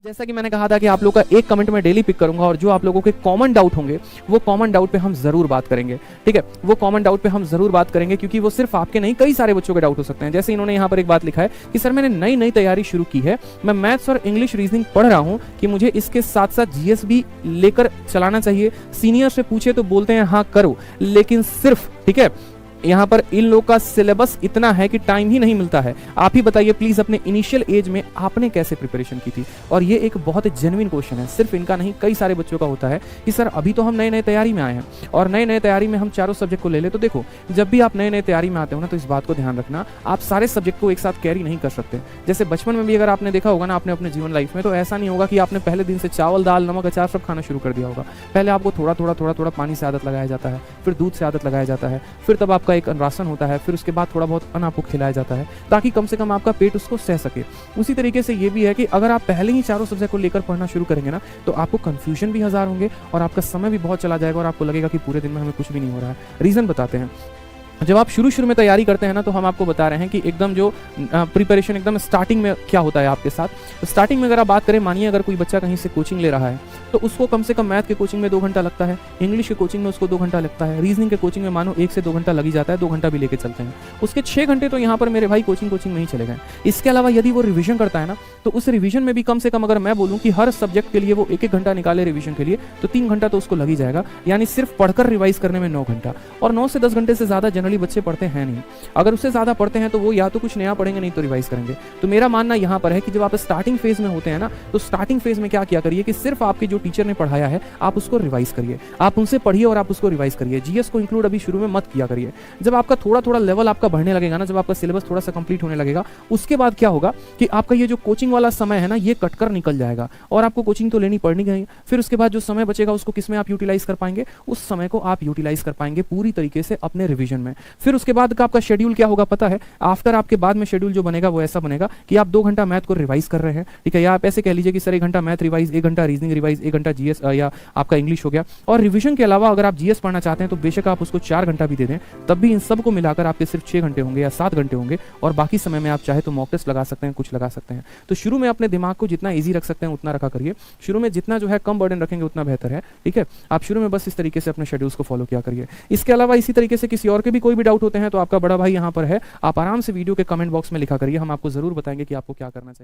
जैसा कि मैंने कहा था कि आप लोग का एक कमेंट मैं डेली पिक करूंगा और जो आप लोगों के कॉमन डाउट होंगे वो कॉमन डाउट पे हम जरूर बात करेंगे। ठीक है, वो कॉमन डाउट पे हम जरूर बात करेंगे क्योंकि वो सिर्फ आपके नहीं कई सारे बच्चों के डाउट हो सकते हैं। जैसे इन्होंने यहाँ पर एक बात लिखा है कि सर मैंने नई नई तैयारी शुरू की है, मैं मैथ्स और इंग्लिश रीजनिंग पढ़ रहा हूँ कि मुझे इसके साथ साथ जीएस भी लेकर चलाना चाहिए। सीनियर से पूछे तो बोलते हैं हाँ करो, लेकिन सिर्फ ठीक है यहाँ पर इन लोग का सिलेबस इतना है कि टाइम ही नहीं मिलता है। आप ही बताइए प्लीज अपने इनिशियल एज में आपने कैसे प्रिपरेशन की थी। और ये एक बहुत जेन्युइन क्वेश्चन है, सिर्फ इनका नहीं कई सारे बच्चों का होता है कि सर अभी तो हम नए नए तैयारी में आए हैं और नए नए तैयारी में हम चारों सब्जेक्ट को ले ले। तो देखो जब भी आप नए नए तैयारी में आते हो ना तो इस बात को ध्यान रखना, आप सारे सब्जेक्ट को एक साथ कैरी नहीं कर सकते। जैसे बचपन में भी अगर आपने देखा होगा ना आपने अपने जीवन लाइफ में, तो ऐसा नहीं होगा कि आपने पहले दिन से चावल दाल नमक अचार सब खाना शुरू कर दिया होगा। पहले आपको थोड़ा थोड़ा पानी से आदत लगाया जाता है, फिर दूध से आदत लगाया जाता है, फिर तब आपका एक राशन होता है, फिर उसके बाद थोड़ा बहुत अन्न आपको खिलाया जाता है ताकि कम से कम आपका पेट उसको सह सके। उसी तरीके से ये भी है कि अगर आप पहले ही चारों सब्जेक्ट को लेकर पढ़ना शुरू करेंगे ना तो आपको कंफ्यूजन भी हजार होंगे और आपका समय भी बहुत चला जाएगा और आपको लगेगा कि पूरे दिन में हमें कुछ भी नहीं हो रहा है। रीजन बताते हैं। जब आप शुरू में तैयारी करते हैं ना तो हम आपको बता रहे हैं कि एकदम जो प्रिपरेशन एकदम स्टार्टिंग में क्या होता है आपके साथ। तो स्टार्टिंग में अगर आप बात करें, मानिए अगर कोई बच्चा कहीं से कोचिंग ले रहा है तो उसको कम से कम मैथ के कोचिंग में 2 घंटा लगता है, इंग्लिश के कोचिंग में उसको 2 घंटा लगता है, रीजनिंग के कोचिंग में मानो 1 से 2 घंटा लग ही जाता है, 2 घंटा भी लेके चलते हैं। उसके 6 घंटे तो यहाँ पर मेरे भाई कोचिंग में ही चले गए। इसके अलावा यदि वो रिविजन करता है ना तो उस रिविजन में भी कम से कम अगर मैं बोलूँ कि हर सब्जेक्ट के लिए वो 1-1 घंटा निकाले रिविजन के लिए तो 3 घंटा तो उसको लग ही जाएगा। यानी सिर्फ पढ़कर रिवाइज करने में 9 घंटा। और 9 से 10 घंटे से ज्यादा जनरली बच्चे पढ़ते हैं नहीं। अगर उससे ज्यादा पढ़ते हैं तो वो या तो कुछ नया पढ़ेंगे नहीं तो रिवाइज करेंगे। तो मेरा मानना यहाँ पर है कि जब आप स्टार्टिंग फेज में होते हैं ना तो स्टार्टिंग फेज में क्या किया करिए कि सिर्फ आपके जो टीचर ने पढ़ाया है आप उसको रिवाइज करिए, आप उनसे पढ़िए और आप उसको रिवाइज करिए। जीएस को इंक्लूड अभी शुरू में मत किया करिए। जब आपका थोड़ा लेवल आपका बढ़ने लगेगा ना, जब आपका सिलेबस थोड़ा सा कंप्लीट होने लगेगा, उसके बाद क्या होगा कि आपका ये जो कोचिंग वाला समय है ना ये कटकर निकल जाएगा और आपको कोचिंग तो लेनी पड़नी है। फिर उसके बाद जो समय बचेगा उसको किसमें आप यूटिलाइज कर पाएंगे, उस समय को आप यूटिलाइज कर पाएंगे पूरी तरीके से अपने रिविजन में। फिर उसके बाद का आपका शेड्यूल क्या होगा पता है, आफ्टर आपके बाद में शेड्यूल जो बनेगा वो ऐसा बनेगा कि आप 2 घंटा मैथ को रिवाइज कर रहे हैं, ठीक है, या आप ऐसे कह लीजिए कि सर 1 घंटा मैथ रिवाइज, 1 घंटा रीजनिंग रिवाइज, 1 घंटा जीएस या आपका इंग्लिश हो गया। और रिवीजन के अलावा अगर आप जीएस पढ़ना चाहते हैं तो बेशक आप उसको 4 घंटा भी दे दें, तब भी इन सब को मिलाकर आपके सिर्फ 6 घंटे होंगे या 7 घंटे होंगे। और बाकी समय में आप चाहे तो मॉक टेस्ट लगा सकते हैं, कुछ लगा सकते हैं। तो शुरू में अपने दिमाग को जितना ईजी रख सकते हैं उतना रखा करिए। शुरू में जितना जो है कम बर्डन रखेंगे उतना बेहतर है। ठीक है, आप शुरू में बस इस तरीके से अपने शेड्यूल्स को फॉलो किया करिए। इसके अलावा इसी तरीके से किसी और के भी कोई भी डाउट होते हैं तो आपका बड़ा भाई यहाँ पर है, आप आराम से वीडियो के कमेंट बॉक्स में लिखा करिए, हम आपको जरूर बताएंगे कि आपको क्या करना चाहिए।